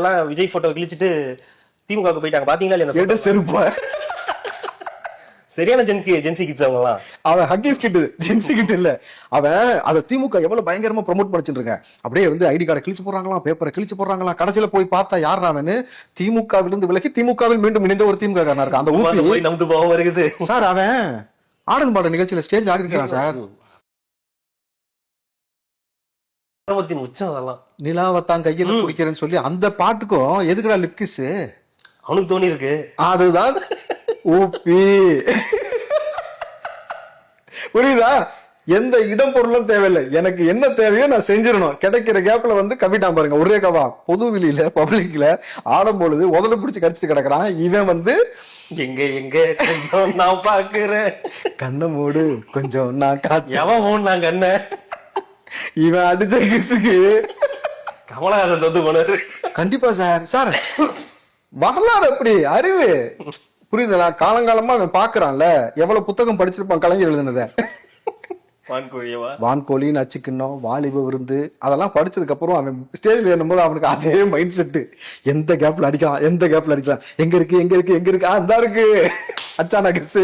எல்லாம் விஜய் போட்டோ கிழிச்சிட்டு திமுகவுக்கு போயிட்டாங்க. பாத்தீங்களா இல்லையா? செருப்பா சரியான ஜென்சி கிட்ஸ் அவங்க எல்லாம். அவன் ஹக்கீஸ் கிட்டு, ஜென்சி கிட்டு இல்ல. அவன் அதை திமுக எவ்வளவு பயங்கரமா ப்ரொமோட் பண்ணிட்டு இருக்க. அப்படியே வந்து ஐடி கார்டை கிழிச்சு போடுறாங்களாம், பேப்பரை கிழிச்சு போடுறாங்களாம். கடைசியில போய் பார்த்தா யார் அவனு திமுகவிலிருந்து விலகி திமுகவில் மீண்டும் இணைந்த ஒரு திமுக காரனா இருக்கான். அந்த ஊப்பி நமக்கு போக வருகிறது சார். அவன் ஆடன் பாட நிகழ்ச்சியில ஸ்டேஜ் ஆடி இருக்கான் சார். உச்சம் அதெல்லாம். நிலாவத்தான் கையில குடிக்கிறேன்னு சொல்லி அந்த பாட்டுக்கும் எதுக்குடா லிப்கிஸ் அவனுக்கு தோணி இருக்கு. அதுதான் ஊப்பி. புரியுதா? எந்த இடம் பொருளும் தேவையில்லை, எனக்கு என்ன தேவையோ நான் செஞ்சிடணும். கிடைக்கிற கேப்ல வந்து கவிட்டான் பாருங்க. ஒரே கவா பொது வெளியில பப்ளிக்ல ஆடும் பொழுது உதல பிடிச்சு கடிச்சிட்டு கிடக்குறான். இவன் வந்து எங்க எங்க கொஞ்சம் நான் பாக்குறேன், கண்ணை மூடு கொஞ்சம் நான் காட்டு. எவன் மூணு கண்ண இவன் அடிச்ச கிசுக்கு கமலஹாசன் வந்து போனாரு. கண்டிப்பா சார். சார் வரலாறு அப்படி அறிவு புரியுதுங்களா? காலங்காலமா அவன் பாக்குறான்ல, எவ்வளவு புத்தகம் படிச்சிருப்பான் கலைஞர் எழுதுனத. வான்கோழி, நச்சுக்கிண்ணம், வாலிப விருந்து அதெல்லாம் படிச்சதுக்கு அப்புறம் அவன் ஸ்டேஜ்ல ஏறும்போது அவனுக்கு அதே மைண்ட் செட்டு. எந்த கேப்ல அடிக்கலாம், எந்த கேப்ல அடிக்கலாம், எங்க இருக்கு எங்க இருக்கு எங்க இருக்கு, அந்த இருக்கு அச்சானா கிஸ்